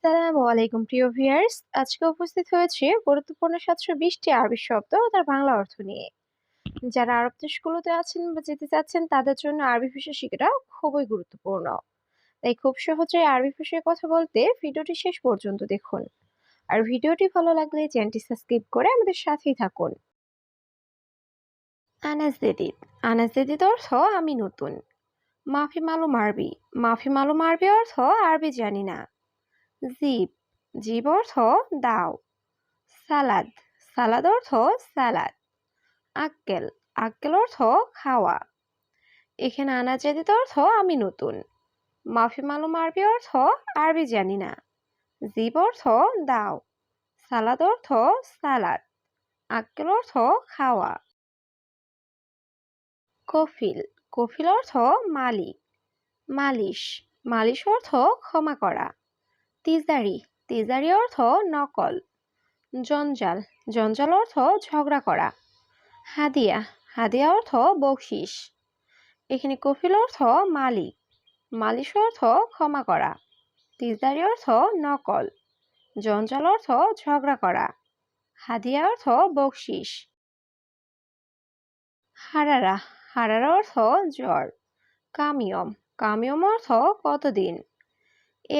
আসসালামু আলাইকুম প্রিয় ভিউয়ার্স। আজকে উপস্থিত হয়েছে গুরুত্বপূর্ণ ৭২০টি আরবি শব্দ ও তার বাংলা অর্থ নিয়ে। যারা আরব দেশগুলোতে আছেন বা যেতে চাচ্ছেন তাদের জন্য আরবি ভাষা শেখাটা খুবই গুরুত্বপূর্ণ। তাই খুব সহজে আরবি ভাষায় কথা বলতে ভিডিওটি শেষ পর্যন্ত দেখুন। আর ভিডিওটি ভালো লাগলে চ্যানেলটি সাবস্ক্রাইব করে আমাদের সাথেই থাকুন। আনাস জেদিদ। আনাস জেদিদ অর্থ আমি নতুন। মাফি মালুম আরবি। মাফি মালুম আরবি অর্থ আরবি জানি না। জিব। জিব অর্থ দাও। সালাদ। সালাদ অর্থ সালাদ। আক্কেল। আক্কেল অর্থ খাওয়া। এখানে আনাজেদিত অর্থ আমি নতুন। মাফি মালুম আরবি অর্থ আরবি জানি না। জিব অর্থ দাও। সালাদ অর্থ সালাদ। আক্কেল অর্থ খাওয়া। কফিল। কফিল অর্থ মালিক। মালিশ। মালিশ অর্থ ক্ষমা করা। তিজারি। তিজারি অর্থ নকল। জঞ্জাল। জঞ্জাল অর্থ ঝগড়া করা। হাদিয়া। হাদিয়া অর্থ বকশিস। এখানে কফিল অর্থ মালিক। মালিশ অর্থ ক্ষমা করা। তিজদারি অর্থ নকল। জঞ্জাল অর্থ ঝগড়া করা। হাদিয়া অর্থ বকশিস। হারারা। হারারা অর্থ জ্বর। কামিয়ম। কামিয়ম অর্থ কতদিন।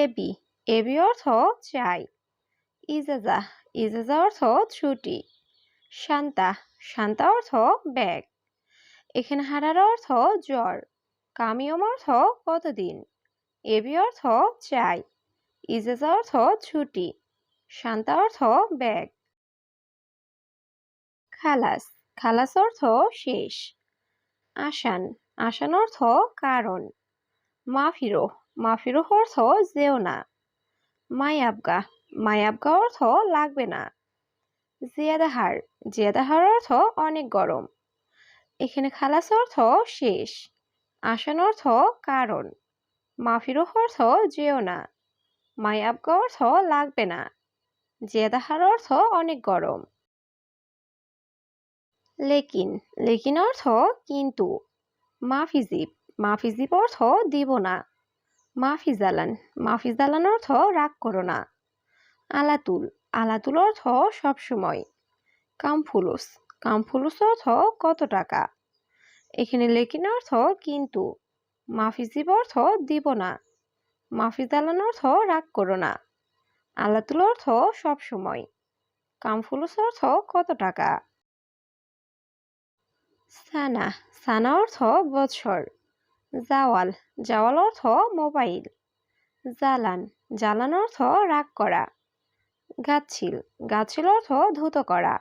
এবি। এবি অর্থ চাই। ইজাজা। ইজাজা অর্থ ছুটি। শান্তা। শান্তা অর্থ ব্যাগ। এখানে হারারা অর্থ জ্বর। কামিয়ম অর্থ কতদিন। এবি অর্থ চাই। ইজাজা অর্থ ছুটি। শান্তা অর্থ ব্যাগ। খালাস। খালাস অর্থ শেষ। আসান। আসান অর্থ কারণ। মাফিরো। মাফিরো অর্থ যেও না। মায়াবগা। মায়াবগা অর্থ লাগবে না। জিয়াদাহার। জিয়াদাহার অর্থ অনেক গরম। এখানে খালাস অর্থ শেষ। আসান অর্থ কারণ। মাফিরো অর্থ যেও না। মায়াবগা অর্থ লাগবে না। জেদাহার অর্থ অনেক গরম। লেকিন। লেকিন অর্থ কিন্তু। মাফিজিব। মাফিজিব অর্থ দিব না। মাফিজালান। মাফিজালান অর্থ রাগ করো না। আলাতুল। আলাতুল অর্থ সবসময়। কামফুলুস। কামফুলুস অর্থ কত টাকা। এখানে লেকিন অর্থ কিন্তু। মাফিজিব অর্থ দিব না। মাফিজালান অর্থ রাগ করো না। আলাতুল অর্থ সবসময়। কামফুলুস অর্থ কত টাকা। সানা। সানা অর্থ বছর। জাওয়াল। জাওয়াল অর্থ মোবাইল। জালান। জালান অর্থ রাগ করা। গাছিল। গাছিল অর্থ ধুত করা।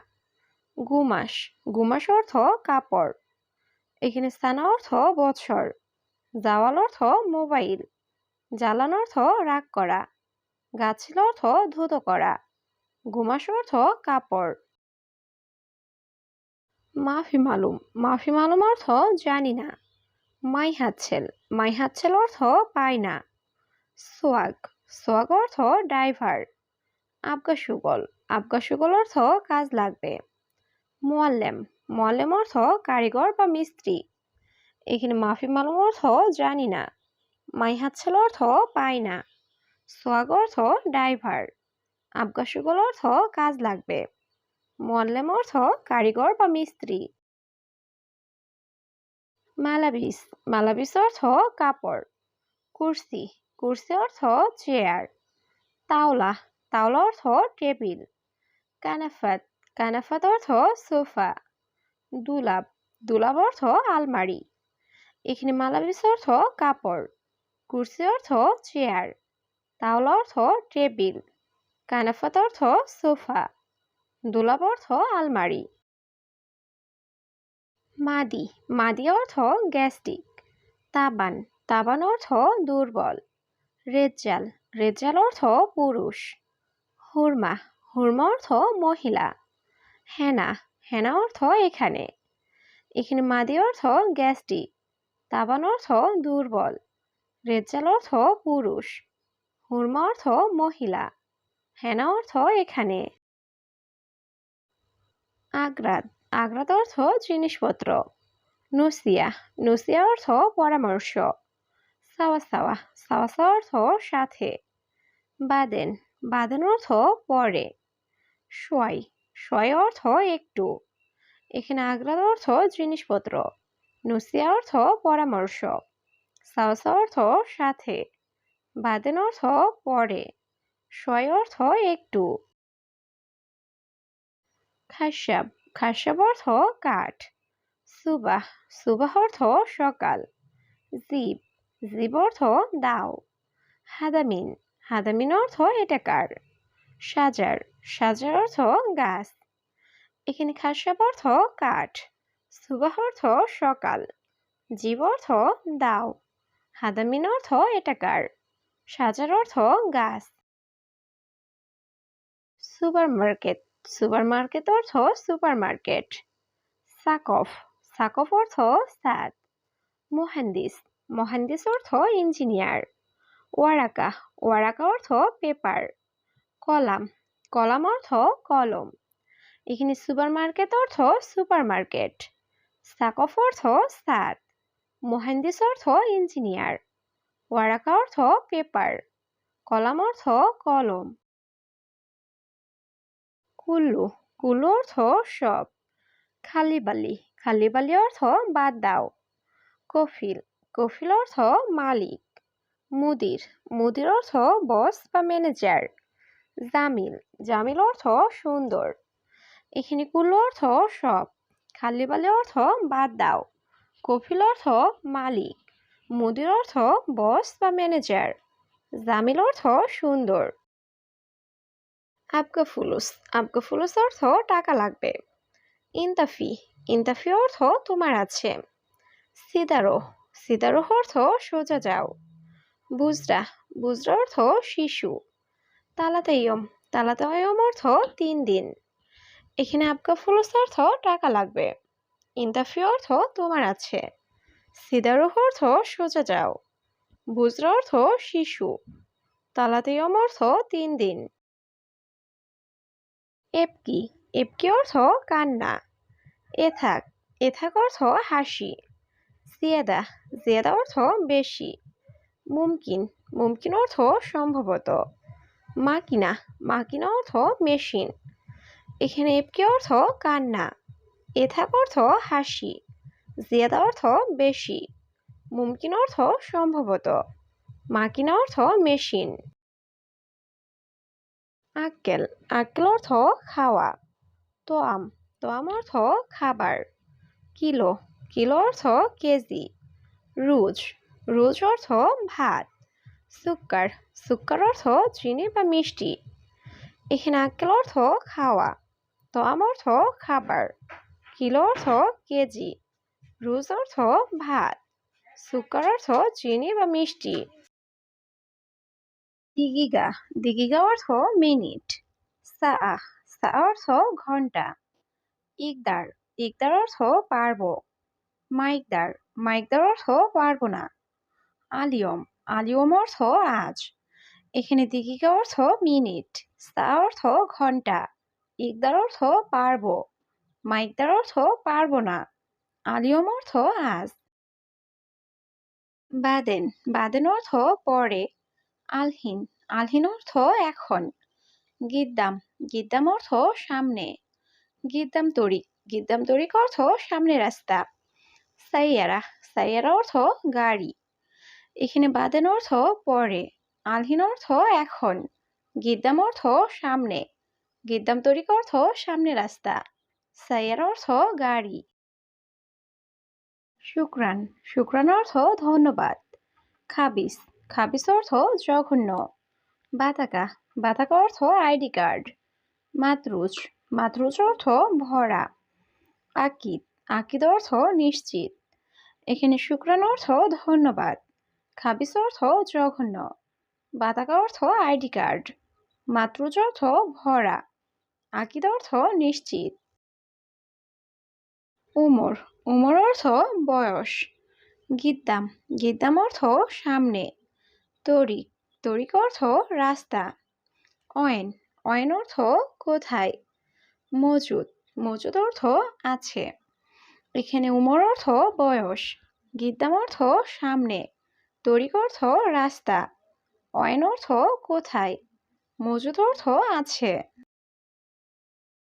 গুমাস। গুমাস অর্থ কাপড়। এখানে সানা অর্থ বছর। জাওয়াল অর্থ মোবাইল। জালান অর্থ রাগ করা। গাছিল অর্থ ধুত করা। গুমাস অর্থ কাপড়। মাফি মালুম। মাফি মালুম অর্থ জানি না। মাই হাতছেল। মাই হাতছেল অর্থ পাই না। সোয়াগ। সোয়াগ অর্থ ড্রাইভার। আবগা সুগল। আবগা সুগল অর্থ কাজ লাগবে। মোয়াল্লেম। মোয়াল্লেম অর্থ কারিগর বা মিস্ত্রি। এখানে মাফি মালুম অর্থ জানি না। মাই হাতছেল অর্থ পাই না। সোয়াগ অর্থ ড্রাইভার। আবগা সুগল অর্থ কাজ লাগবে। মোয়াল্লেম অর্থ কারিগর বা মিস্ত্রি। মালাবিস। মালাবিস অর্থ কাপড়। কুরসি। কুরসি অর্থ চেয়ার। তাওলা। তাওলা অর্থ টেবিল। কানাফাত। কানাফাত অর্থ সোফা। দুলাব। দুলাব অর্থ আলমারি। এখানে মালাবিস অর্থ কাপড়। কুরসি অর্থ চেয়ার। তাওলা অর্থ টেবিল। কানাফাত অর্থ সোফা। দুলাব অর্থ আলমারি। মাদি। মাদি অর্থ গ্যাস্ট্রিক। তাবান। তাবান অর্থ দুর্বল। রেজ্জাল। রেজ্জাল অর্থ পুরুষ। হুরমা। হুরমা অর্থ মহিলা। হেনা। হেনা অর্থ এখানে। এখানে মাদি অর্থ গ্যাস্ট্রিক। তাবান অর্থ দুর্বল। রেজ্জাল অর্থ পুরুষ। হুরমা অর্থ মহিলা। হেনা অর্থ এখানে। আগ্রাদ। আগ্রাদ অর্থ জিনিসপত্র। নুসিয়া। নুসিয়া অর্থ পরামর্শ। সাওয়া সাওয়া। সাওয়া সাওয়া অর্থ সাথে। বাদেন। বাদেন অর্থ পরে। সোয়াই, সোয়াই অর্থ একটু। এখানে আগলাদ অর্থ জিনিসপত্র। নুসিয়া অর্থ পরামর্শ। সাওসা অর্থ সাথে। বাদেন অর্থ পরে। সোয়াই অর্থ একটু। খাসাব, খাসাব অর্থ কাঠ। সুবাহ, সুবাহ অর্থ সকাল। জিব, জিব অর্থ দাও। হাদামিন, হাদামিন অর্থ এটা কার। সাজার, সাজার অর্থ গাছ। এখানে খাসাব অর্থ কাঠ। সুবাহ অর্থ সকাল। জিব অর্থ দাও। হাদামিন অর্থ এটা কার। সাজার অর্থ গাছ। সুপারমার্কেট, সুপারমার্কেট অর্থ সুপারমার্কেট। সাকফ, সাকফ অর্থ ছাদ। মুহান্দিস, মুহান্দিস অর্থ ইঞ্জিনিয়ার। ওয়ারাকা, ওয়ারাকা অর্থ পেপার। কলাম, কলাম অর্থ কলম। এখানে সুপারমার্কেট অর্থ সুপারমার্কেট। সাকফ অর্থ ছাদ। মুহান্দিস অর্থ ইঞ্জিনিয়ার। ওয়ারাকা অর্থ পেপার। কলাম অর্থ কলম। কুল্লু, কুল্লু অর্থ সব। খালিবালি, খালিবালি অর্থ বাদ দাও। কফিল, কফিল অর্থ মালিক। মুদির, মুদির অর্থ বস বা ম্যানেজার। জামিল, জামিল অর্থ সুন্দর। এখানে কুল্লু অর্থ সব। খালিবালি অর্থ বাদ দাও। কফিল অর্থ মালিক। মুদির অর্থ বস বা ম্যানেজার। জামিল অর্থ সুন্দর। আপকা ফুলুস, আপকা ফুলুস অর্থ টাকা লাগবে। ইনতাফি, ইনতাফি অর্থ তোমার আছে। সিদারো, সিদারো অর্থ সোজা যাও। বুজরা, বুজরা অর্থ শিশু। তালাতাইয়ম, তালাতাইয়ম অর্থ 3 দিন। এখানে আপকা ফুলুস অর্থ টাকা লাগবে। ইনতাফি অর্থ তোমার আছে। সিদারো অর্থ সোজা যাও। বুজরা অর্থ শিশু। তালাতাইয়ম অর্থ 3 দিন। এপকি, এপকি অর্থ কান্না। এথাক, এথাক অর্থ হাসি। জিয়াদা, জিয়াদা অর্থ বেশি। মুমকিন, মুমকিন অর্থ সম্ভবত। মাকিনা, মাকিনা অর্থ মেশিন। এখানে এপকি অর্থ কান্না। এথাক অর্থ হাসি। জিয়াদা অর্থ বেশি। মুমকিন অর্থ সম্ভবত। মাকিনা অর্থ মেশিন। আক্কেল, আক্কেল অর্থ খাওয়া। তোয়াম, তোয়াম অর্থ খাবার। কিলো, কিলো অর্থ কেজি। রুজ, রুজ অর্থ ভাত। সুক্কার, সুক্কার অর্থ চিনি বা মিষ্টি। এখানে আক্কেল অর্থ খাওয়া। তোয়াম অর্থ খাবার। কিলো অর্থ কেজি। রুজ অর্থ ভাত। সুক্কার অর্থ চিনি বা মিষ্টি। দিগিগা, দিগিগা অর্থ মিনিট। সা, সা অর্থ ঘন্টা। ইকদার, ইকদার অর্থ পারবো। মাইকদার, মাইকদার অর্থ পারবো না। আলিয়ম, আলিয়ম অর্থ আজ। এখানে দিগিগা অর্থ মিনিট। সা অর্থ ঘন্টা। ইকদার অর্থ পারবো। মাইকদার অর্থ পারবো না। আলিয়ম অর্থ আজ। বাদেন, বাদেন অর্থ পরে। আলহিন, আলহিন অর্থ এখন। গিদ্দাম, গিদ্দাম অর্থ সামনে। গিদ্দাম তরিক, গিদ্দাম তরিক অর্থ সামনে রাস্তা। সাইয়ারা, সাইয়ারা অর্থ গাড়ি। এখানে বাদেন অর্থ পরে। আলহিন অর্থ এখন। গিদ্দাম অর্থ সামনে। গিদ্দাম তরিক অর্থ সামনে রাস্তা। সাইয়ারা অর্থ গাড়ি। শুক্রান, শুক্রান অর্থ ধন্যবাদ। খাবিস, খাবিস অর্থ জঘন্য। বাতাকা, বাতাকা অর্থ আইডি কার্ড। মাতরুজ, মাতরুজ অর্থ ভরা। আকিদ, আকিদ অর্থ নিশ্চিত। এখানে শুক্রান অর্থ ধন্যবাদ। খাবিস অর্থ জঘন্য। বাতাকা অর্থ আইডি কার্ড। মাতরুজ অর্থ ভরা। আকিদ অর্থ নিশ্চিত। উমর, উমর অর্থ বয়স। গিদ্দাম, গিদ্দাম অর্থ সামনে। তরিক, তরিক অর্থ রাস্তা। অয়েন, অয়েন অর্থ কোথায়। মজুদ, মজুদ অর্থ আছে। এখানে উমর অর্থ বয়স। গিদ্দাম অর্থ সামনে। তরিক অর্থ রাস্তা। অয়েন অর্থ কোথায়। মজুদ অর্থ আছে।